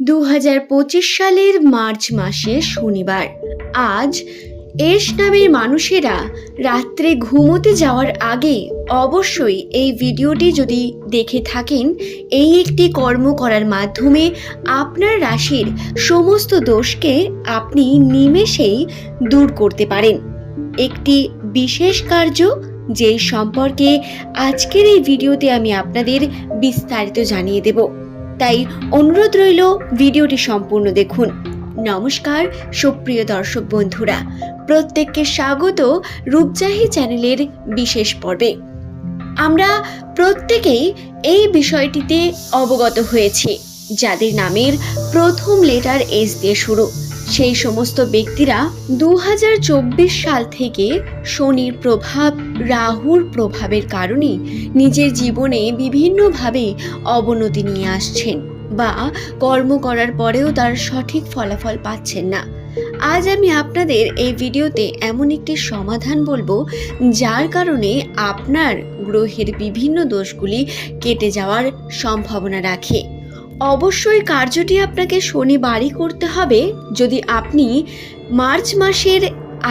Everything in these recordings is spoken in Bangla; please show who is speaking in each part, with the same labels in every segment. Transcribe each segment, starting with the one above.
Speaker 1: 2025 সালের মার্চ মাসে শনিবার। আজ এস নামের মানুষেরা রাত্রে ঘুমোতে যাওয়ার আগে অবশ্যই এই ভিডিওটি যদি দেখে থাকেন, এই একটি কর্ম করার মাধ্যমে আপনার রাশির সমস্ত দোষকে আপনি নিমেষেই দূর করতে পারেন। একটি বিশেষ কার্য যেই সম্পর্কে আজকের এই ভিডিওতে আমি আপনাদের বিস্তারিত জানিয়ে দেব, তাই অনুরোধ রইল ভিডিওটি সম্পূর্ণ দেখুন। নমস্কার সুপ্রিয় দর্শক বন্ধুরা, প্রত্যেককে স্বাগত রূপজাহি চ্যানেলের বিশেষ পর্বে। আমরা প্রত্যেকেই এই বিষয়টিতে অবগত হয়েছি যাদের নামের প্রথম লেটার এস দিয়ে শুরু। সেই সমস্ত ব্যক্তিরা 2024 সাল থেকে শনির প্রভাব, রাহুর প্রভাবের কারণে নিজের জীবনে বিভিন্নভাবে অবনতি নিয়ে আসছেন বা কর্ম করার পরেও তার সঠিক ফলাফল পাচ্ছেন না। আজ আমি আপনাদের এই ভিডিওতে এমন একটি সমাধান বলবো যার কারণে আপনার গ্রহের বিভিন্ন দোষগুলি কেটে যাওয়ার সম্ভাবনা রাখে। অবশ্যই কার্যটি আপনাকে শনিবারই করতে হবে। যদি আপনি মার্চ মাসের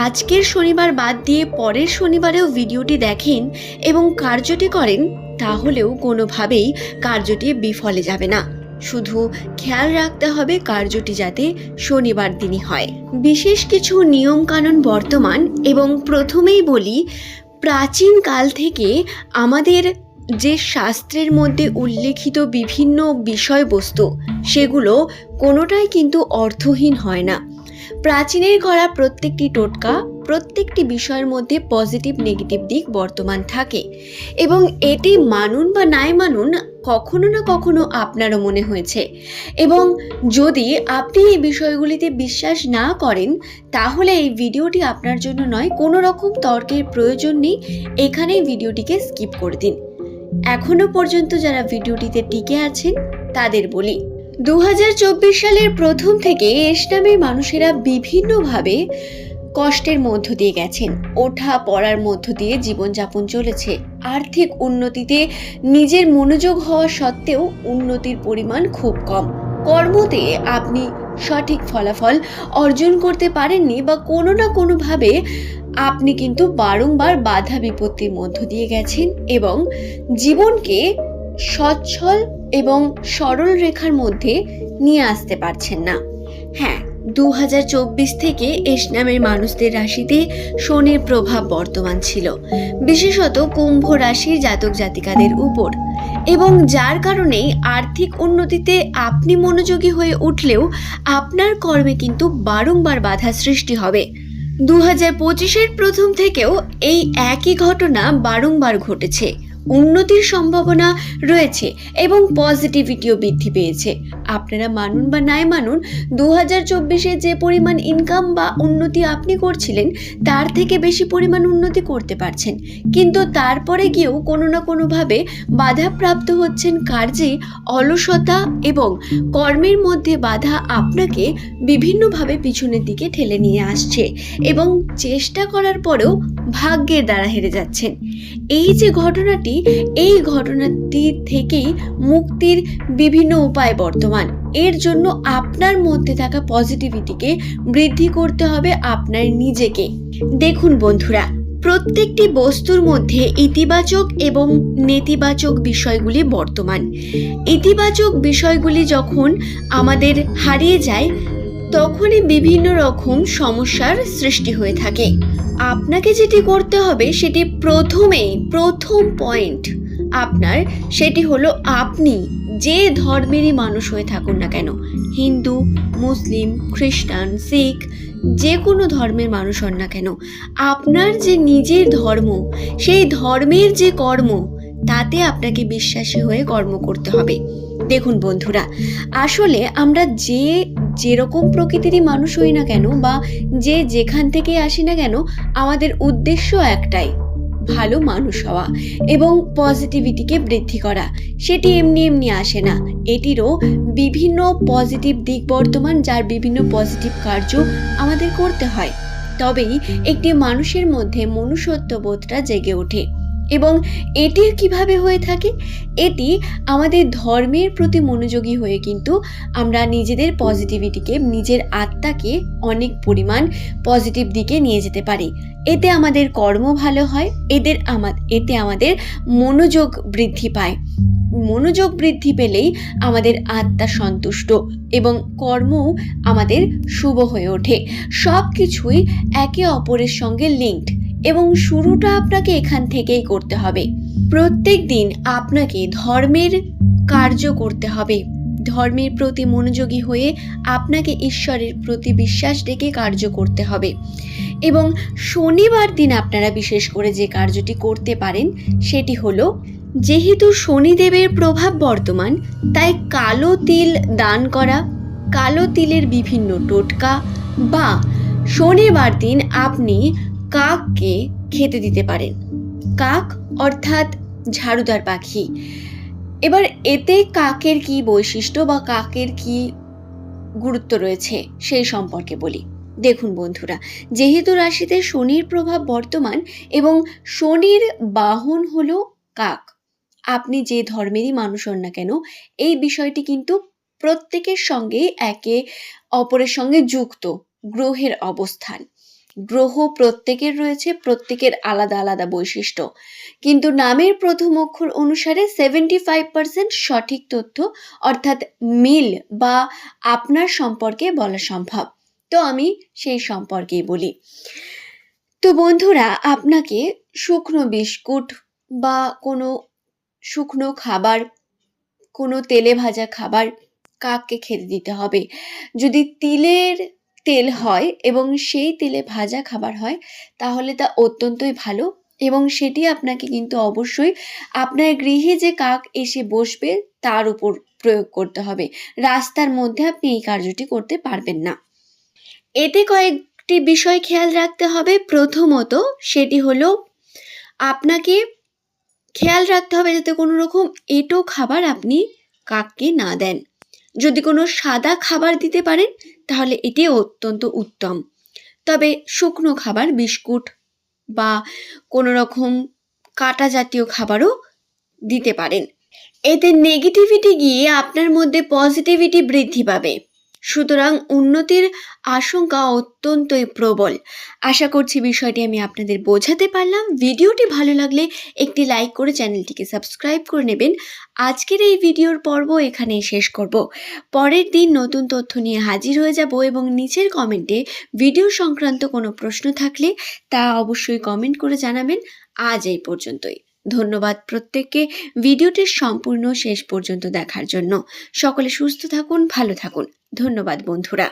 Speaker 1: আজকের শনিবার বাদ দিয়ে পরের শনিবারেও ভিডিওটি দেখেন এবং কার্যটি করেন, তাহলেও কোনোভাবেই কার্যটি বিফলে যাবে না। শুধু খেয়াল রাখতে হবে কার্যটি যাতে শনিবার দিনই হয়। বিশেষ কিছু নিয়মকানুন বর্তমান, এবং প্রথমেই বলি, প্রাচীন কাল থেকে আমাদের যে শাস্ত্রের মধ্যে উল্লেখিত বিভিন্ন বিষয়বস্তু, সেগুলো কোনোটাই কিন্তু অর্থহীন হয় না। প্রাচীনের করা প্রত্যেকটি টোটকা, প্রত্যেকটি বিষয়ের মধ্যে পজিটিভ নেগেটিভ দিক বর্তমান থাকে, এবং এটি মানুন বা নাই মানুন কখনো না কখনো আপনারও মনে হয়েছে। এবং যদি আপনি এই বিষয়গুলিতে বিশ্বাস না করেন, তাহলে এই ভিডিওটি আপনার জন্য নয়। কোনো রকম তর্কের প্রয়োজন নেই, এখানেই ভিডিওটিকে স্কিপ করে দিন। এখনো পর্যন্ত যারা ভিডিওটিতে টিকে আছেন তাদের বলি, 2024 সালের প্রথম থেকে এস নামের মানুষেরা বিভিন্নভাবে কষ্টের মধ্য দিয়ে গেছেন। ওঠা পড়ার মধ্য দিয়ে জীবনযাপন চলেছে। আর্থিক উন্নতিতে নিজের মনোযোগ হওয়া সত্ত্বেও উন্নতির পরিমাণ খুব কম। কর্মতে আপনি সঠিক ফলাফল অর্জন করতে পারেননি, বা কোনো না কোনোভাবে আপনি কিন্তু বারংবার বাধা বিপত্তির মধ্য দিয়ে গেছেন এবং জীবনকে সচ্ছল এবং সরল রেখার মধ্যে নিয়ে আসতে পারছেন না। হ্যাঁ, 2024 থেকে এস নামের মানুষদের রাশিতে শনির প্রভাব বর্তমান ছিল, বিশেষত কুম্ভ রাশির জাতক জাতিকাদের উপর, এবং যার কারণেই আর্থিক উন্নতিতে আপনি মনোযোগী হয়ে উঠলেও আপনার কর্মে কিন্তু বারংবার বাধা সৃষ্টি হবে। 2025-এর প্রথম থেকেও এই একই ঘটনা বারংবার ঘটেছে। উন্নতির সম্ভাবনা রয়েছে এবং পজিটিভিটিও বৃদ্ধি পেয়েছে। আপনারা মানুন বা নাই মানুন, 2024-এ যে পরিমাণ ইনকাম বা উন্নতি আপনি করছিলেন তার থেকে বেশি পরিমাণ উন্নতি করতে পারছেন, কিন্তু তারপরে গিয়েও কোনো না কোনোভাবে বাধাপ্রাপ্ত হচ্ছেন। কার্যে অলসতা এবং কর্মের মধ্যে বাধা আপনাকে বিভিন্নভাবে পিছনের দিকে ঠেলে নিয়ে আসছে, এবং চেষ্টা করার পরেও ভাগ্যের দ্বারা হেরে যাচ্ছেন। এই যে ঘটনাটি, এই ঘটনাটি থেকেই মুক্তির বিভিন্ন উপায় বর্তমান। এর জন্য আপনার মধ্যে থাকা পজিটিভিটিকে বৃদ্ধি করতে হবে, আপনার নিজেকে। দেখুন বন্ধুরা, প্রত্যেকটি বস্তুর মধ্যে ইতিবাচক এবং নেতিবাচক বিষয়গুলি বর্তমান। ইতিবাচক বিষয়গুলি যখন আমাদের হারিয়ে যায়, তখনই বিভিন্ন রকম সমস্যার সৃষ্টি হয়ে থাকে। আপনাকে যেটি করতে হবে সেটি প্রথম পয়েন্ট আপনার, সেটি হলো আপনি যে ধর্মেরই মানুষ হয়ে থাকুন না কেন, হিন্দু, মুসলিম, খ্রিস্টান, শিখ, যে কোনো ধর্মের মানুষ হন না কেন, আপনার যে নিজের ধর্ম, সেই ধর্মের যে কর্ম, তাতে আপনাকে বিশ্বাসী হয়ে কর্ম করতে হবে। দেখুন বন্ধুরা, আসলে আমরা যেরকম প্রকৃতিরই মানুষ হই না কেন, বা যেখান থেকে আসি না কেন, আমাদের উদ্দেশ্য একটাই, ভালো মানুষ হওয়া এবং পজিটিভিটিকে বৃদ্ধি করা। সেটি এমনি এমনি আসে না, এটিরও বিভিন্ন পজিটিভ দিক বর্তমান, যার বিভিন্ন পজিটিভ কার্য আমাদের করতে হয়। তবেই একটি মানুষের মধ্যে মনুষ্যত্ববোধটা জেগে ওঠে এবং এটি কিভাবে হয়ে থাকে? এটি আমাদের ধর্মের প্রতি মনোযোগী হয়ে কিন্তু আমরা নিজেদের পজিটিভিটিকে, নিজের আত্মাকে অনেক পরিমাণ পজিটিভ দিকে নিয়ে যেতে পারি। এতে আমাদের কর্ম ভালো হয়, এতে আমাদের মনোযোগ বৃদ্ধি পায়। মনোযোগ বৃদ্ধি পেলেই আমাদের আত্মা সন্তুষ্ট এবং কর্মও আমাদের শুভ হয়ে ওঠে। সব কিছুই একে অপরের সঙ্গে লিঙ্কড এবং শুরুটা আপনাকে এখান থেকেই করতে হবে। প্রত্যেক দিন আপনাকে ধর্মের কার্য করতে হবে। ধর্মের প্রতি মনোযোগী হয়ে আপনাকে ঈশ্বরের প্রতি বিশ্বাস রেখে কার্য করতে হবে। এবং শনিবার দিন আপনারা বিশেষ করে যে কার্যটি করতে পারেন সেটি হলো, যেহেতু শনিদেবের প্রভাব বর্তমান, তাই কালো তিল দান করা, কালো তিলের বিভিন্ন টোটকা, বা শনিবার দিন আপনি কাককে খেতে দিতে পারেন। কাক অর্থাৎ ঝাড়ুদার পাখি। এবার এতে কাকের কি বৈশিষ্ট্য বা কাকের কি গুরুত্ব রয়েছে সেই সম্পর্কে বলি। দেখুন বন্ধুরা, যেহেতু রাশিতে শনির প্রভাব বর্তমান এবং শনির বাহন হলো কাক, আপনি যে ধর্মেরই মানুষ হন না কেন, এই বিষয়টি কিন্তু প্রত্যেকের সঙ্গে একে অপরের সঙ্গে যুক্ত। গ্রহের অবস্থান, গ্রহ প্রত্যেকের রয়েছে, প্রত্যেকের আলাদা আলাদা বৈশিষ্ট্য, কিন্তু নামের প্রথম অক্ষর অনুসারে 75% সঠিক তথ্য অর্থাৎ মিল বা আপনার সম্পর্কে বলা সম্ভব। তো আমি সেই সম্পর্কেই বলি। তো বন্ধুরা, আপনাকে শুকনো বিস্কুট বা কোনো শুকনো খাবার, কোনো তেলে ভাজা খাবার কাককে খেতে দিতে হবে। যদি তিলের তেল হয় এবং সেই তেলে ভাজা খাবার হয় তাহলে তা অত্যন্তই ভালো, এবং সেটি আপনাকে কিন্তু অবশ্যই আপনার গৃহে যে কাক এসে বসবে তার উপর প্রয়োগ করতে হবে। রাস্তার মধ্যে আপনি এই কার্যটি করতে পারবেন না। এতে কয়েকটি বিষয় খেয়াল রাখতে হবে। প্রথমত সেটি হলো, আপনাকে খেয়াল রাখতে হবে যাতে কোনো রকম এঁটো খাবার আপনি কাককে না দেন। যদি কোনো সাদা খাবার দিতে পারেন তাহলে এটি অত্যন্ত উত্তম। তবে শুকনো খাবার, বিস্কুট বা কোনো রকম কাটা জাতীয় খাবারও দিতে পারেন। এতে নেগেটিভিটি গিয়ে আপনার মধ্যে পজিটিভিটি বৃদ্ধি পাবে, সুতরাং উন্নতির আশঙ্কা অত্যন্তই প্রবল। আশা করছি বিষয়টি আমি আপনাদের বোঝাতে পারলাম। ভিডিওটি ভালো লাগলে একটি লাইক করে চ্যানেলটিকে সাবস্ক্রাইব করে নেবেন। আজকের এই ভিডিওর পর্ব এখানেই শেষ করব। পরের দিন নতুন তথ্য নিয়ে হাজির হয়ে যাব, এবং নিচের কমেন্টে ভিডিও সংক্রান্ত কোনো প্রশ্ন থাকলে তা অবশ্যই কমেন্ট করে জানাবেন। আজ এই পর্যন্তই। ধন্যবাদ প্রত্যেককে ভিডিওটি সম্পূর্ণ শেষ পর্যন্ত দেখার জন্য। সকলে সুস্থ থাকুন, ভালো থাকুন। ধন্যবাদ বন্ধুরা।